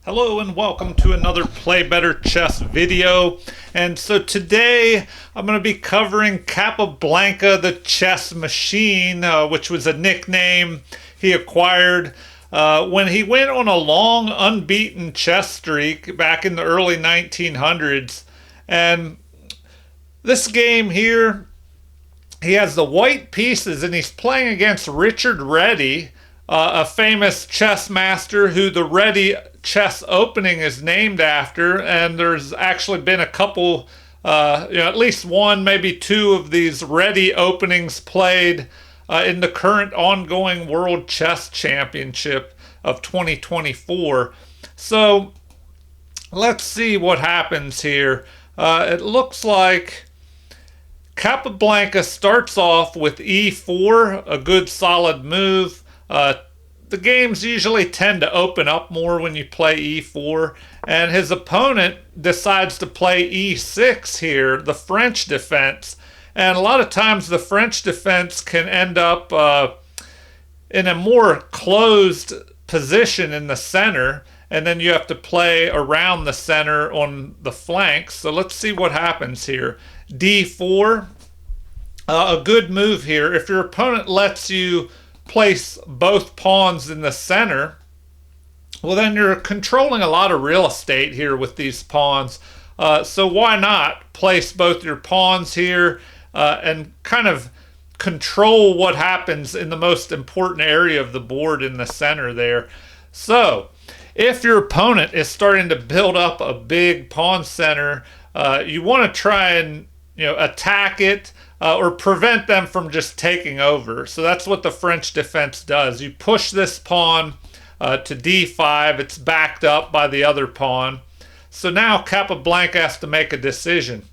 Hello and welcome to another Play Better Chess video. And so today I'm going to be covering Capablanca the chess machine, which was a nickname he acquired when he went on a long unbeaten chess streak back in the early 1900s. And this game here, he has the white pieces and he's playing against Richard Reddy, a famous chess master who the Reddy chess opening is named after. And there's actually been a couple, at least one, maybe two of these Reddy openings played in the current ongoing World Chess Championship of 2024. So let's see what happens here. It looks like Capablanca starts off with e4, a good solid move. The games usually tend to open up more when you play e4, and his opponent decides to play e6 here, the French defense. And a lot of times the French defense can end up in a more closed position in the center, and then you have to play around the center on the flanks. So let's see what happens here. d4, a good move here. If your opponent lets you place both pawns in the center, well, then you're controlling a lot of real estate here with these pawns. So why not place both your pawns here and kind of control what happens in the most important area of the board in the center there. So if your opponent is starting to build up a big pawn center, you want to try and attack it or prevent them from just taking over. So that's what the French defense does. You push this pawn to d5. It's backed up by the other pawn. So now Capablanca has to make a decision.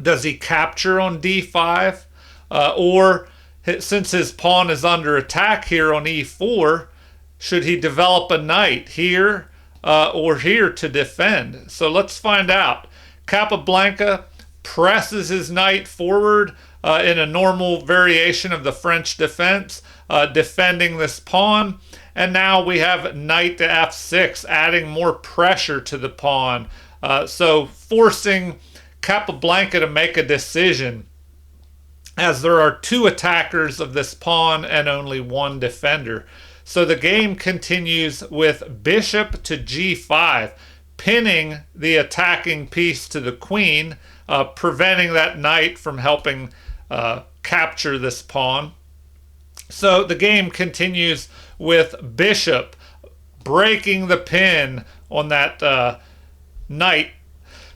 Does he capture on d5? Or since his pawn is under attack here on e4, should he develop a knight here or here to defend? So let's find out. Capablanca presses his knight forward in a normal variation of the French defense, defending this pawn. And now we have knight to f6, adding more pressure to the pawn. So forcing Capablanca to make a decision, as there are two attackers of this pawn and only one defender. So the game continues with bishop to g5, pinning the attacking piece to the queen, preventing that knight from helping capture this pawn. So the game continues with bishop breaking the pin on that knight.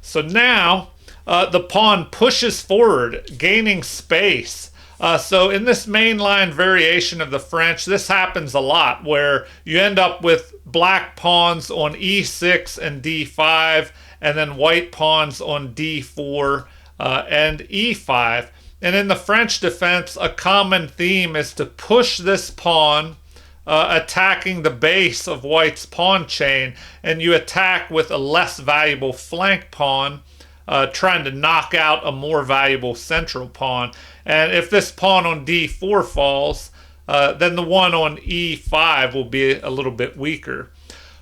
So now the pawn pushes forward, gaining space. So in this mainline variation of the French, this happens a lot, where you end up with black pawns on e6 and d5, and then white pawns on d4 and e5. And in the French defense, a common theme is to push this pawn, attacking the base of white's pawn chain, and you attack with a less valuable flank pawn, trying to knock out a more valuable central pawn. And if this pawn on d4 falls, then the one on e5 will be a little bit weaker.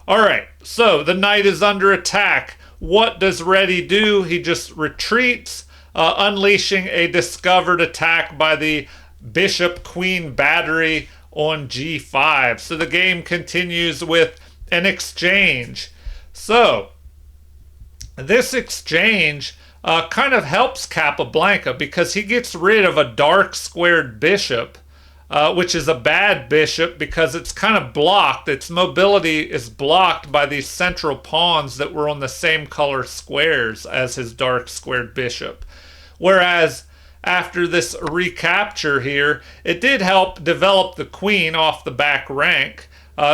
All right, so the knight is under attack. What does Reddy do? He just retreats, unleashing a discovered attack by the bishop-queen battery on g5. So the game continues with an exchange. So this exchange kind of helps Capablanca because he gets rid of a dark squared bishop, which is a bad bishop because it's kind of blocked. Its mobility is blocked by these central pawns that were on the same color squares as his dark squared bishop. Whereas after this recapture here, it did help develop the queen off the back rank.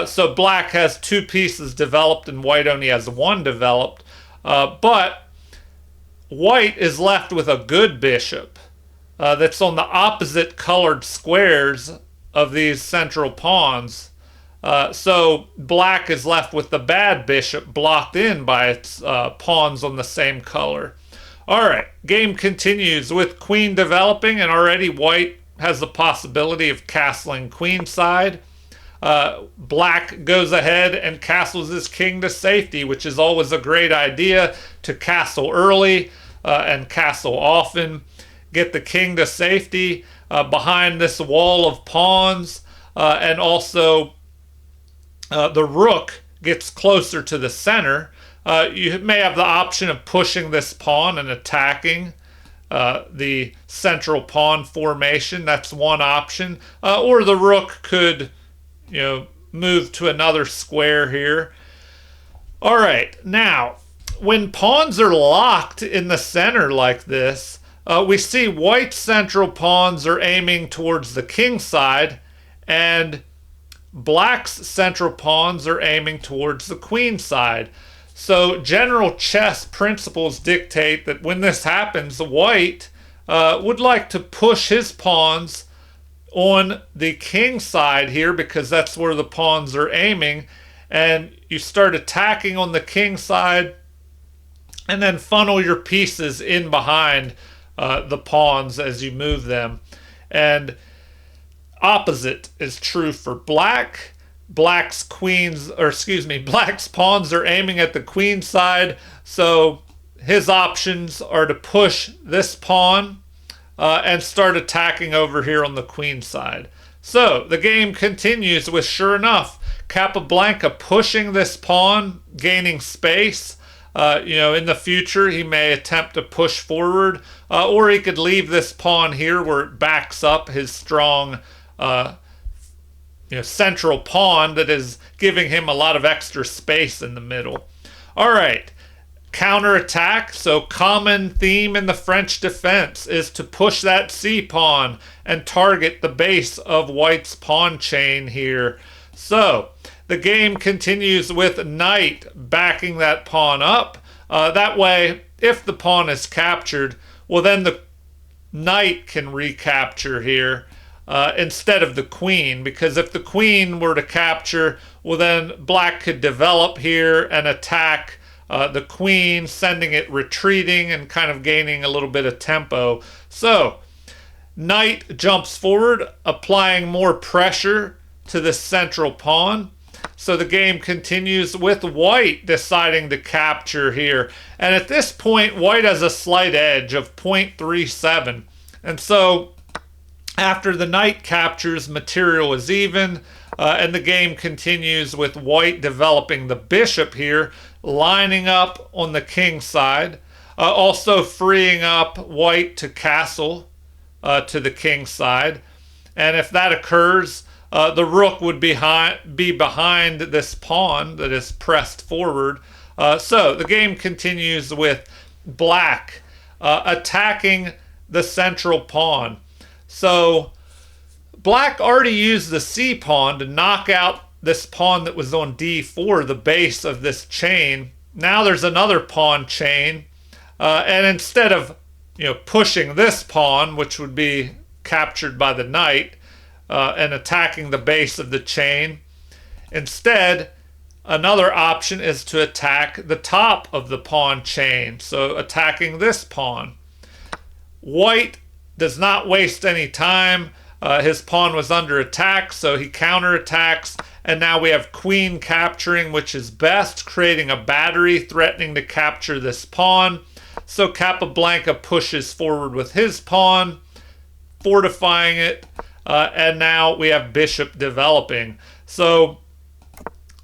So black has two pieces developed and white only has one developed. But white is left with a good bishop that's on the opposite colored squares of these central pawns. So black is left with the bad bishop blocked in by its pawns on the same color. All right, game continues with queen developing, and already white has the possibility of castling queenside. Black goes ahead and castles his king to safety, which is always a great idea, to castle early and castle often. Get the king to safety behind this wall of pawns, and also the rook gets closer to the center. You may have the option of pushing this pawn and attacking the central pawn formation. That's one option. Or the rook could, move to another square here. All right, now, when pawns are locked in the center like this, we see white central pawns are aiming towards the king side, and black's central pawns are aiming towards the queen side. So general chess principles dictate that when this happens, the white would like to push his pawns on the king side here, because that's where the pawns are aiming, and you start attacking on the king side and then funnel your pieces in behind the pawns as you move them. And opposite is true for black. Black's pawns are aiming at the queen side, so his options are to push this pawn and start attacking over here on the queen side. So the game continues with, sure enough, Capablanca pushing this pawn, gaining space. In the future, he may attempt to push forward, or he could leave this pawn here where it backs up his strong central pawn that is giving him a lot of extra space in the middle. All right, counterattack. So common theme in the French defense is to push that c-pawn and target the base of white's pawn chain here. So the game continues with knight backing that pawn up. That way, if the pawn is captured, well, then the knight can recapture here instead of the queen, because if the queen were to capture, well, then black could develop here and attack the queen, sending it retreating and kind of gaining a little bit of tempo. So knight jumps forward, applying more pressure to the central pawn. So the game continues with white deciding to capture here. And at this point, white has a slight edge of 0.37. And so after the knight captures, material is even. And the game continues with white developing the bishop here, lining up on the king side. Also freeing up white to castle to the king side. And if that occurs, the rook would be behind this pawn that is pressed forward. So the game continues with black attacking the central pawn. So black already used the c-pawn to knock out this pawn that was on d4, the base of this chain. Now there's another pawn chain. And instead of pushing this pawn, which would be captured by the knight, and attacking the base of the chain, instead, another option is to attack the top of the pawn chain. So attacking this pawn. White does not waste any time. His pawn was under attack, so he counterattacks. And now we have queen capturing, which is best, creating a battery threatening to capture this pawn. So Capablanca pushes forward with his pawn, fortifying it. And now we have bishop developing. So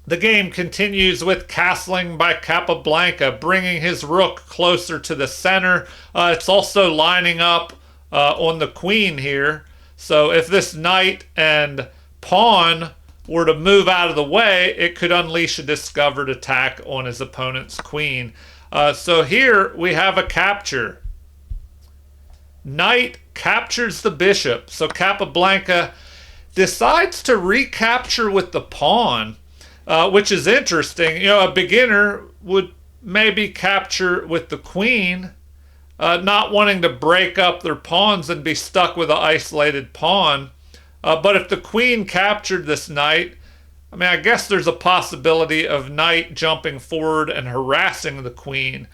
the game continues with castling by Capablanca, bringing his rook closer to the center. It's also lining up on the queen here. So if this knight and pawn were to move out of the way, it could unleash a discovered attack on his opponent's queen. So here we have a capture. Knight captures the bishop. So Capablanca decides to recapture with the pawn, which is interesting. A beginner would maybe capture with the queen, not wanting to break up their pawns and be stuck with an isolated pawn. But if the queen captured this knight, I guess there's a possibility of knight jumping forward and harassing the queen.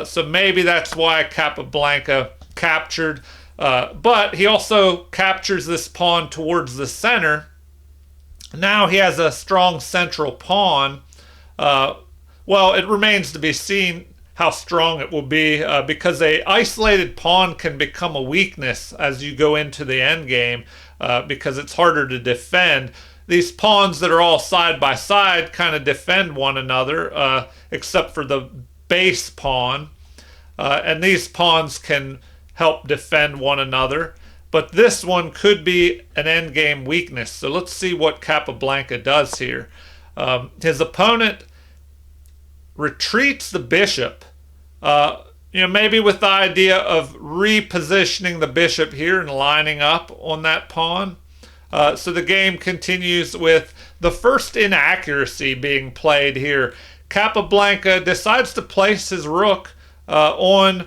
So maybe that's why Capablanca captured. But he also captures this pawn towards the center. Now he has a strong central pawn. Uh, well, it remains to be seen how strong it will be because a isolated pawn can become a weakness as you go into the endgame because it's harder to defend. These pawns that are all side by side kind of defend one another, except for the base pawn. And these pawns can help defend one another. But this one could be an endgame weakness. So let's see what Capablanca does here. His opponent retreats the bishop. Maybe with the idea of repositioning the bishop here and lining up on that pawn. So the game continues with the first inaccuracy being played here. Capablanca decides to place his rook on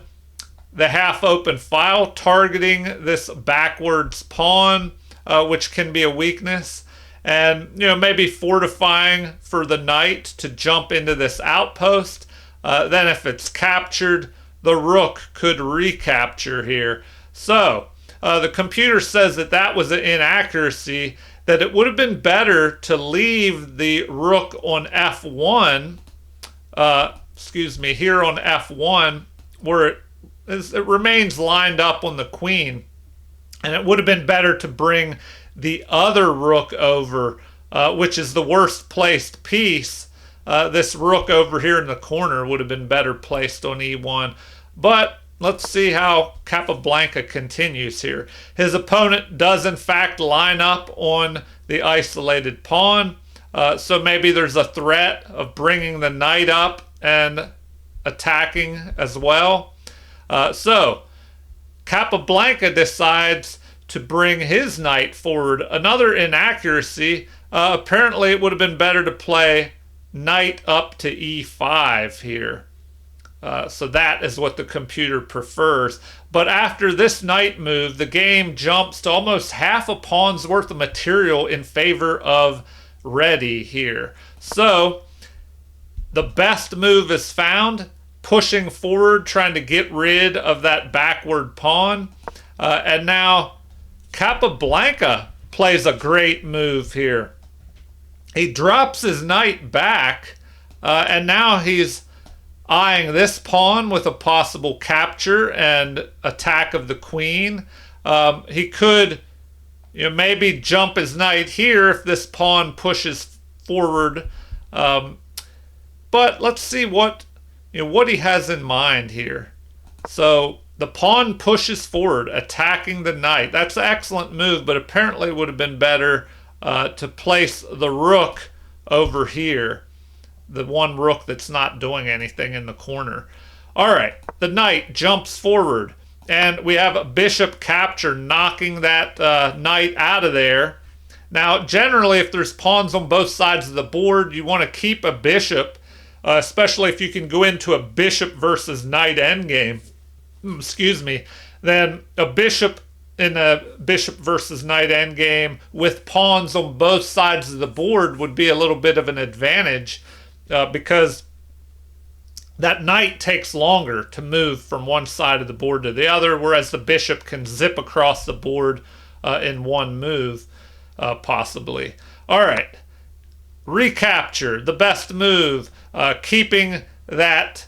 the half-open file, targeting this backwards pawn, which can be a weakness, and maybe fortifying for the knight to jump into this outpost. Then if it's captured, the rook could recapture here. So the computer says that that was an inaccuracy, that it would have been better to leave the rook on f1, here on f1, where it remains lined up on the queen. And it would have been better to bring the other rook over, which is the worst placed piece. This rook over here in the corner would have been better placed on e1. But let's see how Capablanca continues here. His opponent does in fact line up on the isolated pawn. So maybe there's a threat of bringing the knight up and attacking as well. So Capablanca decides to bring his knight forward. Another inaccuracy. Apparently it would have been better to play knight up to e5 here. So that is what the computer prefers. But after this knight move, the game jumps to almost half a pawn's worth of material in favor of ready here. So the best move is found, pushing forward, trying to get rid of that backward pawn. And now Capablanca plays a great move here. He drops his knight back, and now he's eyeing this pawn with a possible capture and attack of the queen. He could maybe jump his knight here if this pawn pushes forward. But let's see what he has in mind here. So the pawn pushes forward, attacking the knight. That's an excellent move, but apparently it would have been better to place the rook over here. The one rook that's not doing anything in the corner. All right, the knight jumps forward, and we have a bishop capture, knocking that knight out of there. Now, generally, if there's pawns on both sides of the board, you want to keep a bishop, especially if you can go into a bishop versus knight endgame. Then a bishop in a bishop versus knight endgame with pawns on both sides of the board would be a little bit of an advantage. Because that knight takes longer to move from one side of the board to the other, whereas the bishop can zip across the board in one move, possibly. All right, recapture, the best move, keeping that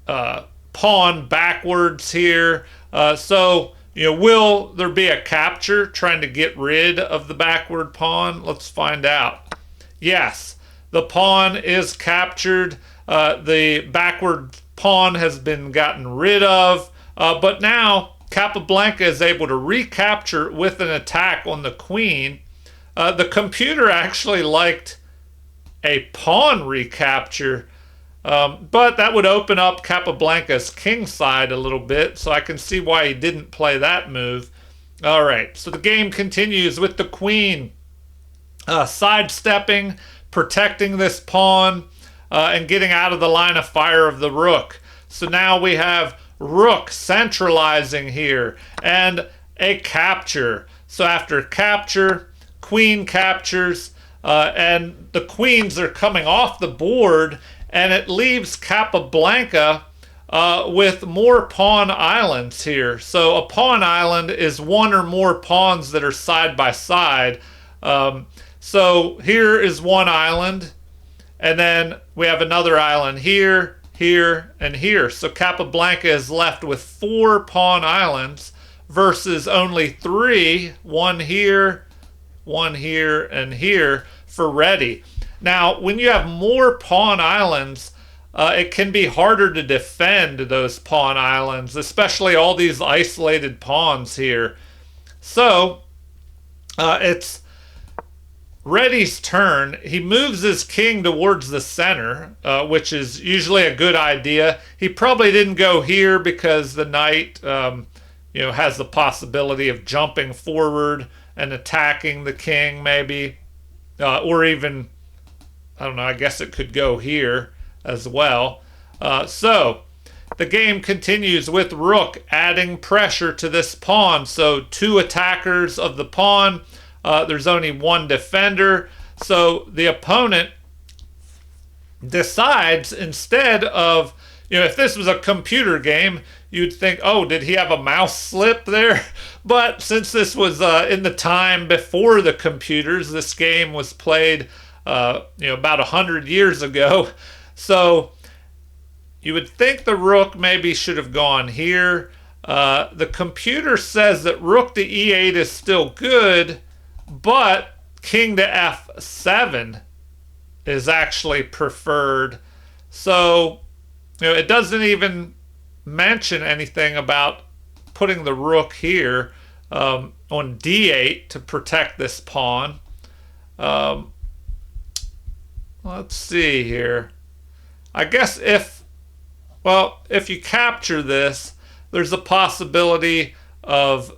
pawn backwards here. So, will there be a capture trying to get rid of the backward pawn? Let's find out. Yes. The pawn is captured. The backward pawn has been gotten rid of. But now Capablanca is able to recapture with an attack on the queen. The computer actually liked a pawn recapture. But that would open up Capablanca's king side a little bit. So I can see why he didn't play that move. All right. So the game continues with the queen sidestepping, protecting this pawn, and getting out of the line of fire of the rook. So now we have rook centralizing here and a capture. So after capture, queen captures, and the queens are coming off the board, and it leaves Capablanca with more pawn islands here. So a pawn island is one or more pawns that are side by side. So here is one island, and then we have another island here, here, and here. So Capablanca is left with 4 pawn islands versus only 3, one here, and here for ready. Now, when you have more pawn islands, it can be harder to defend those pawn islands, especially all these isolated pawns here. So, it's Ready's turn. He moves his king towards the center, which is usually a good idea. He probably didn't go here because the knight, has the possibility of jumping forward and attacking the king, maybe, or even, I don't know. I guess it could go here as well. So the game continues with rook adding pressure to this pawn. So 2 attackers of the pawn. There's only 1 defender. So the opponent decides, instead of, if this was a computer game, you'd think, oh, did he have a mouse slip there? But since this was in the time before the computers, this game was played, about 100 years ago. So you would think the rook maybe should have gone here. The computer says that rook to e8 is still good, but king to f7 is actually preferred. So, it doesn't even mention anything about putting the rook here on d8 to protect this pawn. Let's see here. I guess if you capture this, there's a possibility of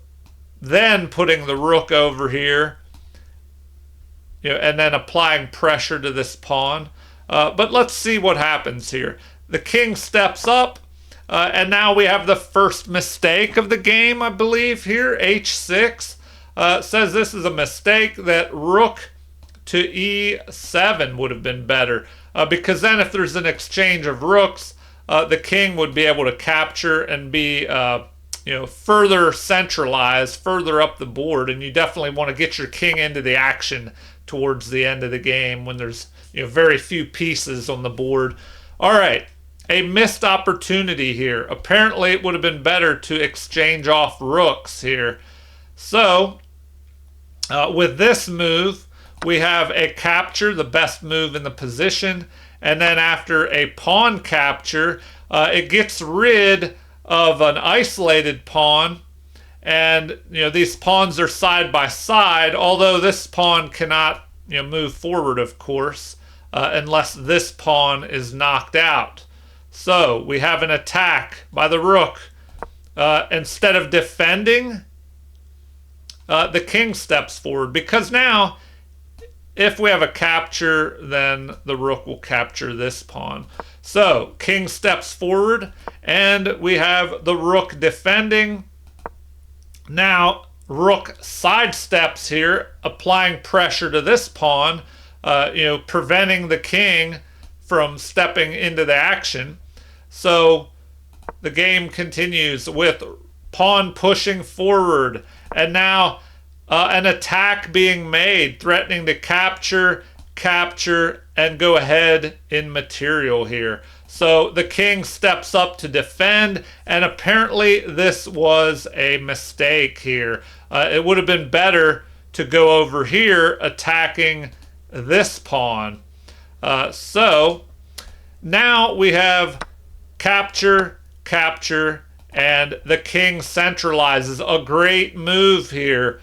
then putting the rook over here, and then applying pressure to this pawn. But let's see what happens here. The king steps up, and now we have the first mistake of the game, I believe, here. h6 says this is a mistake, that rook to e7 would have been better, because then if there's an exchange of rooks, the king would be able to capture and be further centralized, further up the board, and you definitely want to get your king into the action towards the end of the game when there's very few pieces on the board. All right, a missed opportunity here. Apparently it would have been better to exchange off rooks here. So with this move, we have a capture, the best move in the position, and then after a pawn capture, it gets rid of an isolated pawn, and these pawns are side by side, although this pawn cannot move forward, of course, unless this pawn is knocked out. So we have an attack by the rook. Instead of defending, the king steps forward, because now if we have a capture, then the rook will capture this pawn. So king steps forward, and we have the rook defending. Now rook sidesteps here, applying pressure to this pawn, preventing the king from stepping into the action. So the game continues with pawn pushing forward, and now an attack being made, threatening to capture, and go ahead in material here. So the king steps up to defend, and apparently this was a mistake here. It would have been better to go over here attacking this pawn. So now we have capture, and the king centralizes. A great move here.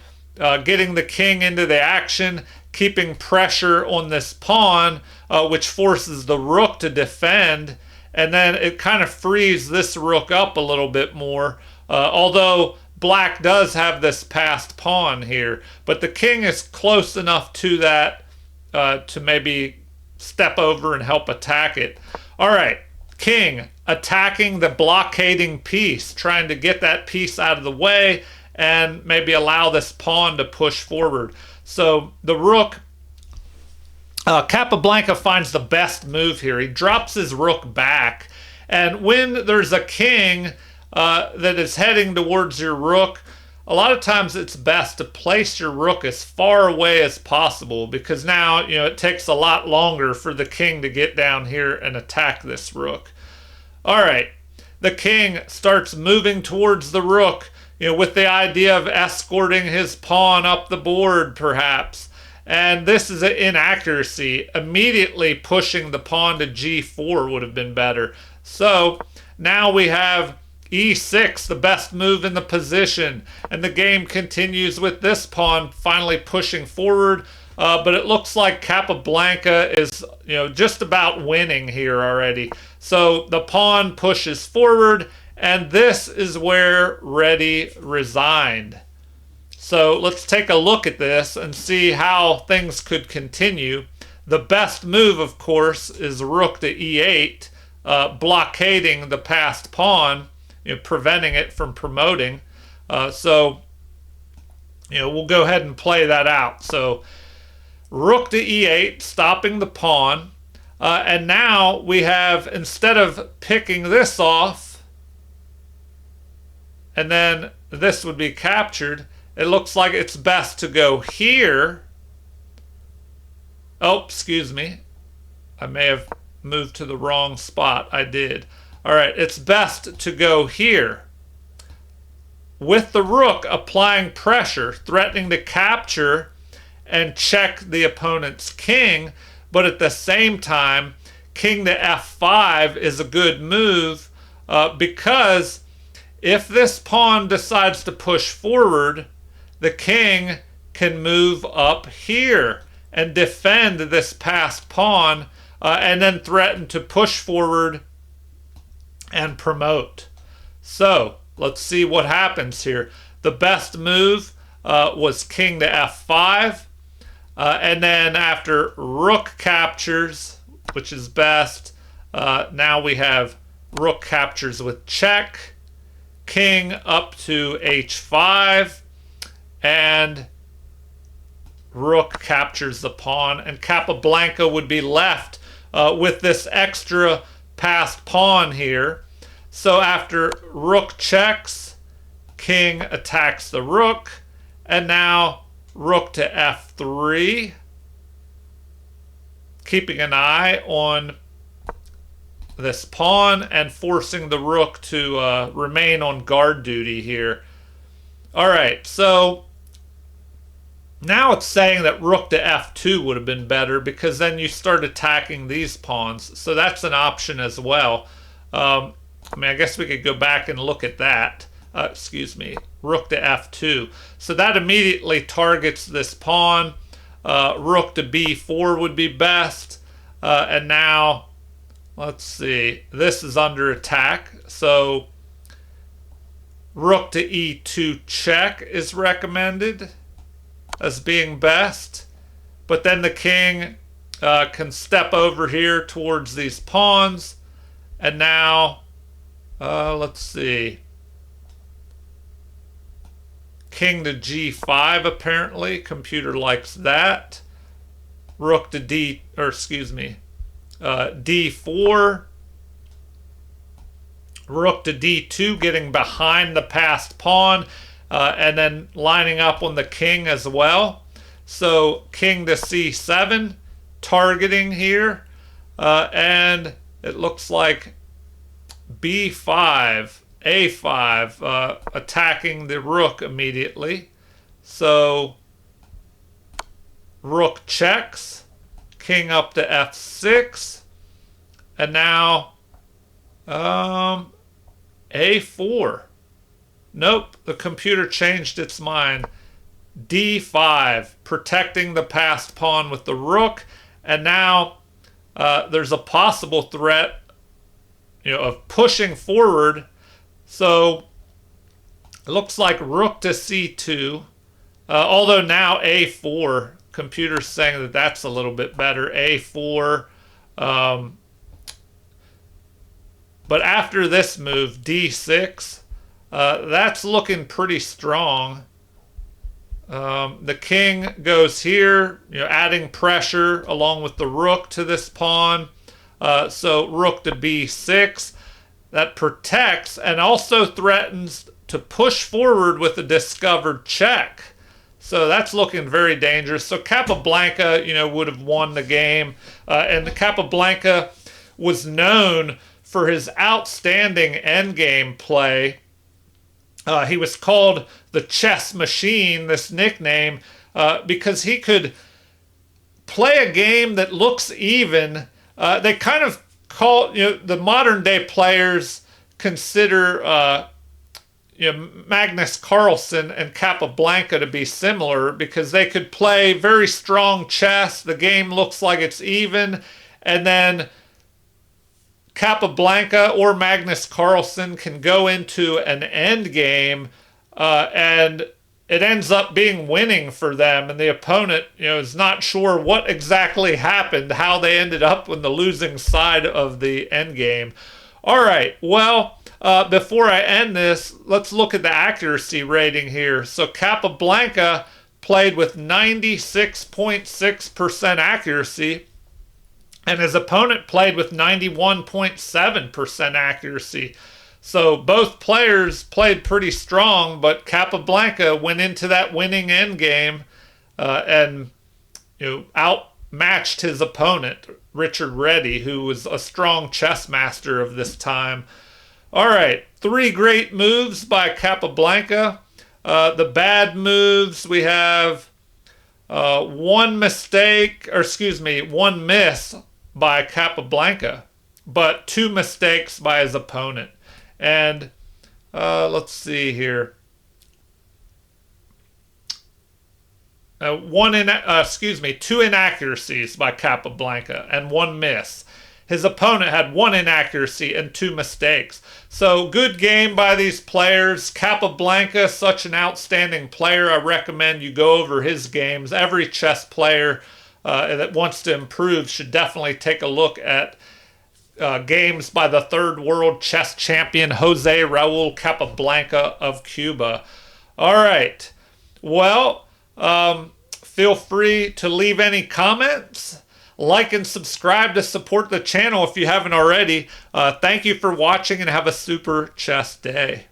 Getting the king into the action, keeping pressure on this pawn, which forces the rook to defend, and then it kind of frees this rook up a little bit more, although black does have this passed pawn here, but the king is close enough to that to maybe step over and help attack it. All right, king attacking the blockading piece, trying to get that piece out of the way and maybe allow this pawn to push forward. So the rook, Capablanca finds the best move here. He drops his rook back, and when there's a king that is heading towards your rook, a lot of times it's best to place your rook as far away as possible, because now, it takes a lot longer for the king to get down here and attack this rook. All right, the king starts moving towards the rook, with the idea of escorting his pawn up the board, perhaps. And this is an inaccuracy. Immediately pushing the pawn to g4 would have been better. So now we have e6, the best move in the position. And the game continues with this pawn finally pushing forward. But it looks like Capablanca is, just about winning here already. So the pawn pushes forward, and this is where Reddy resigned. So let's take a look at this and see how things could continue. The best move, of course, is rook to e8, blockading the passed pawn, preventing it from promoting. So we'll go ahead and play that out. So rook to e8, stopping the pawn. And now we have, instead of picking this off, and then this would be captured, it looks like it's best to go here. Oh, excuse me. I may have moved to the wrong spot. I did. All right, it's best to go here, with the rook applying pressure, threatening to capture and check the opponent's king. But at the same time, king to f5 is a good move, because if this pawn decides to push forward, the king can move up here and defend this passed pawn, and then threaten to push forward and promote. So let's see what happens here. The best move was king to f5. And then after rook captures, which is best, now we have rook captures with check, king up to h5, and rook captures the pawn, and Capablanca would be left with this extra passed pawn here. So after rook checks, king attacks the rook, and now rook to f3, keeping an eye on this pawn and forcing the rook to remain on guard duty here. All right, so now it's saying that rook to f2 would have been better, because then you start attacking these pawns. So that's an option as well. I guess we could go back and look at that. Excuse me, rook to f2. So that immediately targets this pawn. Rook to b4 would be best. And now, let's see, this is under attack. So rook to e2 check is recommended as being best. But then the king can step over here towards these pawns. And now, let's see, king to g5 apparently. Computer likes that. Rook to d4. Rook to d2, getting behind the passed pawn, and then lining up on the king as well. So king to c7, targeting here, and it looks like b5, a5, attacking the rook immediately. So rook checks, king up to f6, and now a4. Nope, the computer changed its mind. d5, protecting the passed pawn with the rook, and now there's a possible threat, of pushing forward. So it looks like rook to c2, although now a4, computer's saying that that's a little bit better, a4. But after this move, d6, that's looking pretty strong. The king goes here, adding pressure along with the rook to this pawn. So rook to b6, that protects and also threatens to push forward with the discovered check. So that's looking very dangerous. So Capablanca, would have won the game. And the Capablanca was known for his outstanding endgame play. He was called the chess machine, this nickname, because he could play a game that looks even. They kind of call, the modern day players consider Magnus Carlsen and Capablanca to be similar because they could play very strong chess. The game looks like it's even. And then Capablanca or Magnus Carlsen can go into an end game and it ends up being winning for them. And the opponent, is not sure what exactly happened, how they ended up on the losing side of the end game. All right, well, before I end this, let's look at the accuracy rating here. So Capablanca played with 96.6% accuracy, and his opponent played with 91.7% accuracy. So both players played pretty strong, but Capablanca went into that winning endgame and outmatched his opponent, Richard Reddy, who was a strong chess master of this time. All right, 3 great moves by Capablanca. The bad moves, we have one miss by Capablanca, but 2 mistakes by his opponent. And let's see here. 2 inaccuracies by Capablanca and 1 miss. His opponent had 1 inaccuracy and 2 mistakes. So good game by these players. Capablanca, such an outstanding player. I recommend you go over his games. Every chess player that wants to improve should definitely take a look at games by the 3rd world chess champion Jose Raul Capablanca of Cuba. All right. Well, feel free to leave any comments. Like and subscribe to support the channel if you haven't already. Thank you for watching and have a super chess day.